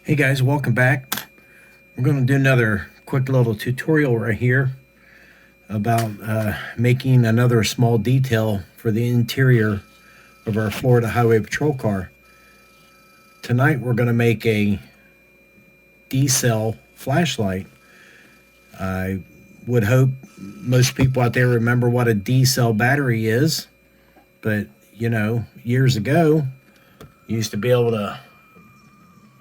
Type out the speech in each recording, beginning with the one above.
Hey guys, welcome back. We're going to do another quick little tutorial right here about making another small detail for the interior of our Florida Highway Patrol car. Tonight we're going to make a D-cell flashlight. I would hope most people out there remember what a D-cell battery is, but you know, years ago you used to be able to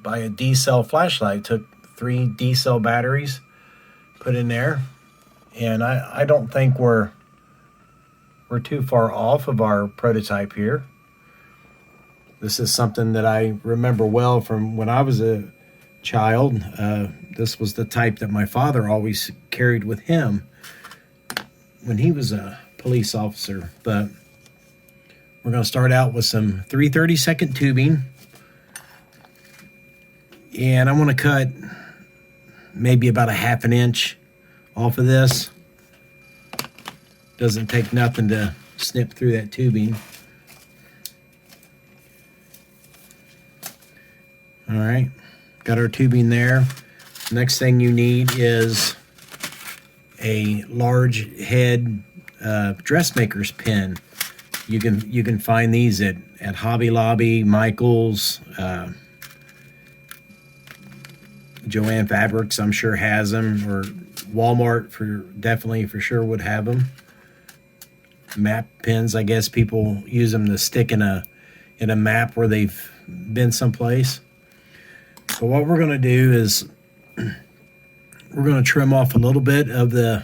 buy a D-cell flashlight. Took 3 D-cell batteries, put in there, and I don't think we're too far off of our prototype here. This is something that I remember well from when I was a child. This was the type that my father always carried with him when he was a police officer. But we're going to start out with some 3/32 tubing. And I want to cut maybe about a 1/2 inch off of this. Doesn't take nothing to snip through that tubing. All right, got our tubing there. Next thing you need is a large head dressmaker's pin. You can find these at Hobby Lobby, Michael's, Joann Fabrics, I'm sure has them, or Walmart definitely for sure would have them. Map pins, I guess people use them to stick in a map where they've been someplace. So what we're going to do is we're going to trim off a little bit of the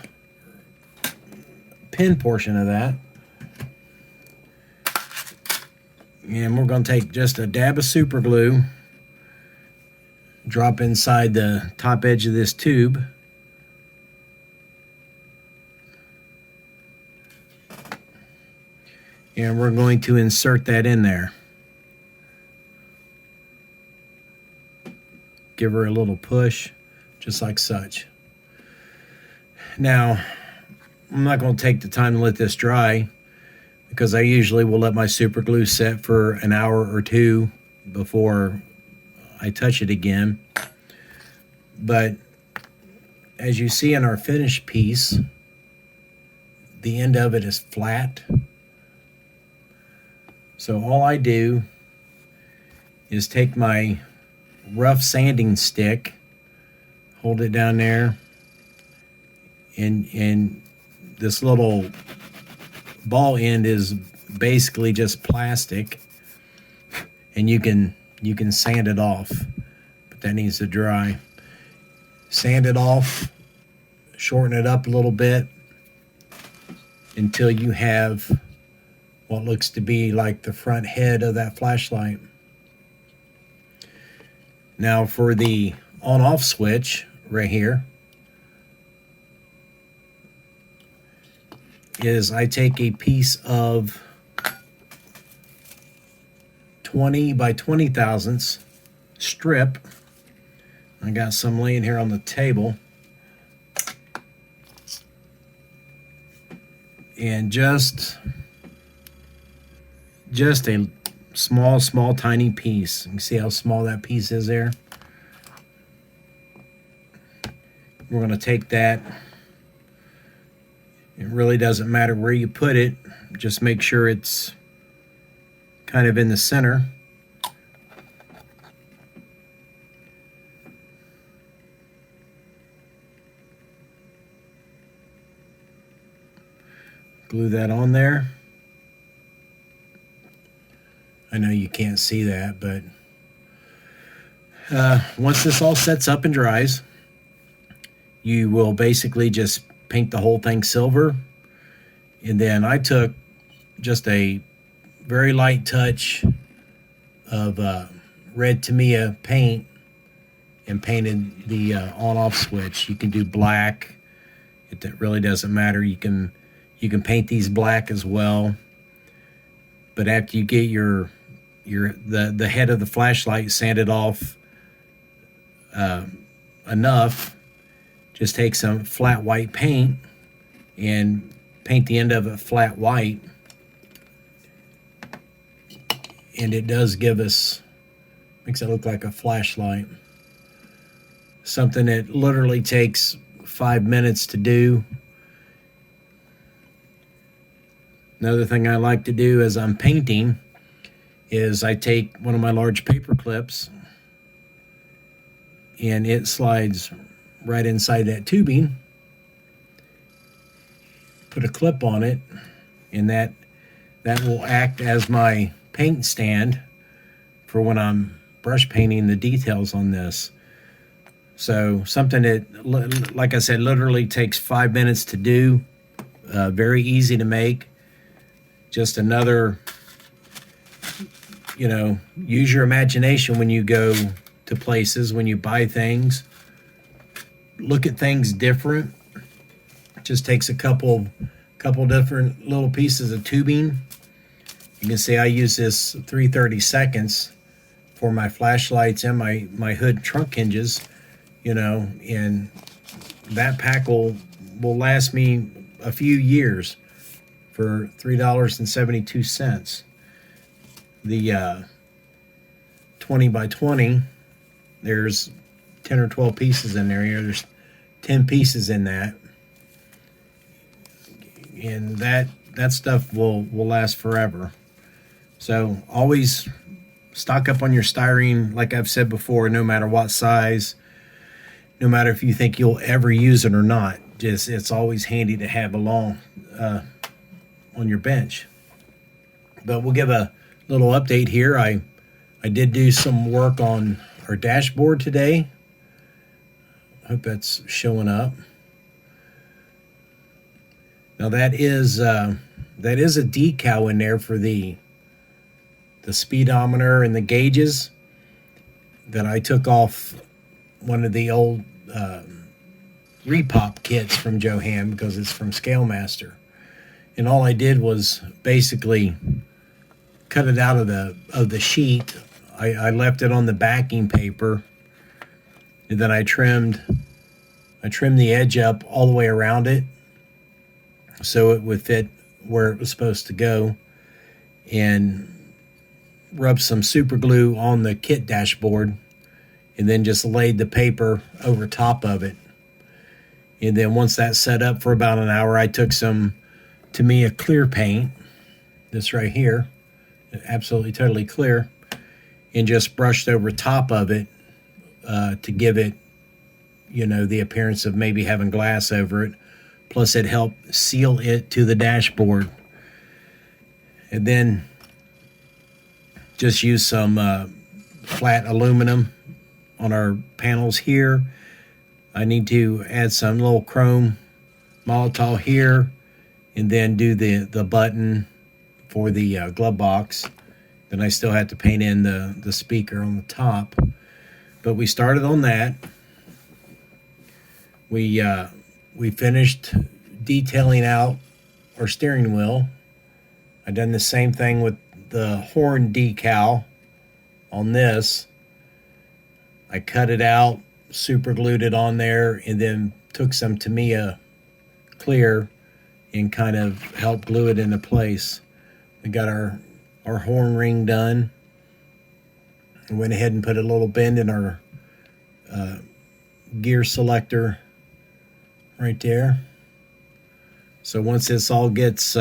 pin portion of that, and we're going to take just a dab of super glue, drop inside the top edge of this tube, and we're going to insert that in there. Give her a little push, just like such. Now, I'm not going to take the time to let this dry, because I usually will let my super glue set for an hour or two before I touch it again. But as you see in our finished piece, the end of it is flat. So all I do is take my rough sanding stick, hold it down there, and this little ball end is basically just plastic, and you can sand it off, but that needs to dry. Sand it off, shorten it up a little bit until you have what looks to be like the front head of that flashlight. Now for the on-off switch right here is I take a piece of 20 by 20 thousandths strip. I got some laying here on the table, and just a small tiny piece. You can see how small that piece is there. We're going to take that. It really doesn't matter where you put it, just make sure it's kind of in the center. Glue that on there. I know you can't see that, but once this all sets up and dries, you will basically just paint the whole thing silver. And then I took just a very light touch of red Tamiya paint and painted the on-off switch. You can do black. It really doesn't matter. You can paint these black as well. But after you get the head of the flashlight sanded off enough, just take some flat white paint and paint the end of it flat white, and it does give us, makes it look like a flashlight. something that literally takes 5 minutes to do. Another thing I like to do as I'm painting is I take one of my large paper clips and it slides right inside that tubing. Put a clip on it, and that will act as my paint stand for when I'm brush painting the details on this. So something that, like I said, literally takes 5 minutes to do, very easy to make. Just another, use your imagination when you go to places, when you buy things. Look at things different. It just takes a couple different little pieces of tubing. You can see I use this 3/32 for my flashlights and my hood trunk hinges, and that pack will last me a few years for $3.72. The 20 by 20, there's 10 or 12 pieces in there. There's 10 pieces in that, and that stuff will last forever. So always stock up on your styrene, like I've said before, no matter what size, no matter if you think you'll ever use it or not. Just, it's always handy to have along on your bench. But we'll give a little update here. I did do some work on our dashboard today. I hope that's showing up. Now that is a decal in there for the speedometer and the gauges that I took off one of the old repop kits from Johann, because it's from ScaleMaster. And all I did was basically cut it out of the sheet. I left it on the backing paper, and then I trimmed the edge up all the way around it so it would fit where it was supposed to go, and rubbed some super glue on the kit dashboard, and then just laid the paper over top of it. And then once that's set up for about an hour, I took some Tamiya clear paint, this right here, absolutely totally clear, and just brushed over top of it to give it, the appearance of maybe having glass over it. Plus it helped seal it to the dashboard. And then just use some flat aluminum on our panels here. I need to add some little chrome Molotow here, and then do the button for the glove box. Then I still have to paint in the speaker on the top. But we started on that. We finished detailing out our steering wheel. I done the same thing with the horn decal on this. I cut it out, super glued it on there, and then took some Tamiya clear and kind of helped glue it into place. We got our horn ring done. I went ahead and put a little bend in our gear selector right there. So once this all gets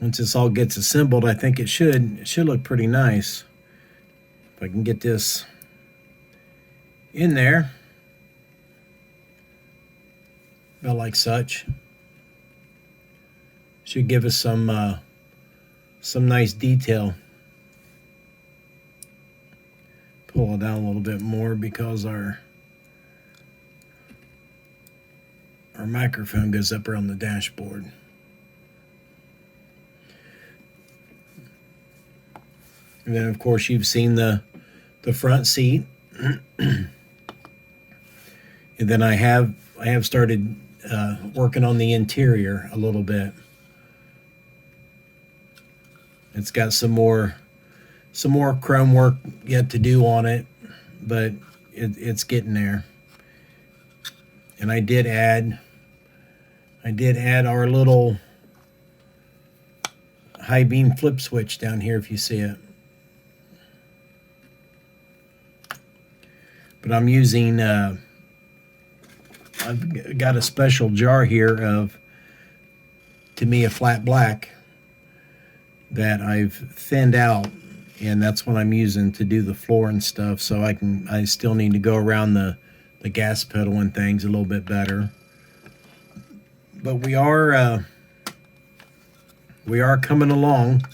assembled, I think it should look pretty nice. If I can get this in there, about like such, should give us some nice detail. Pull it down a little bit more because our microphone goes up around the dashboard. And then of course you've seen the front seat. And then I have started working on the interior a little bit. It's got some more chrome work yet to do on it, but it's getting there. And I did add our little high beam flip switch down here, if you see it. but I'm using, I've got a special jar here of Tamiya Flat Black that I've thinned out, and that's what I'm using to do the floor and stuff. So I still need to go around the gas pedal and things a little bit better. But we are coming along.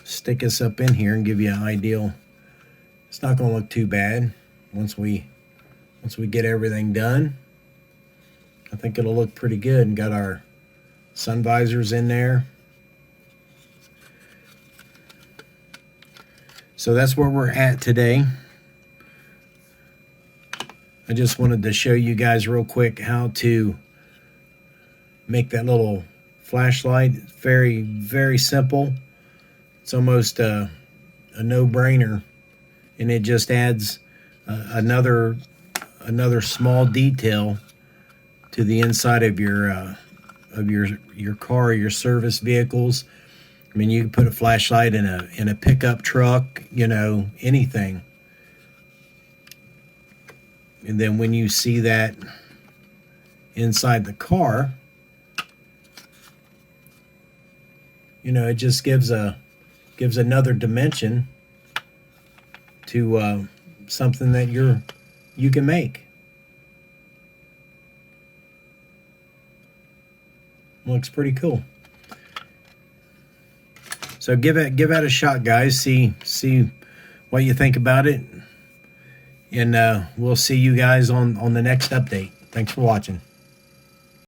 Stick us up in here and give you an ideal. It's not going to look too bad once we get everything done. I think it'll look pretty good. And got our sun visors in there. So that's where we're at today. I just wanted to show you guys real quick how to make that little flashlight. It's very, very simple. It's almost a no-brainer, and it just adds another small detail to the inside of your car, your service vehicles. I mean, you can put a flashlight in a pickup truck, you know, anything. And then when you see that inside the car, you know, it just gives another dimension to something that you can make. Looks pretty cool. So give it a shot, guys. See what you think about it. And we'll see you guys on the next update. Thanks for watching.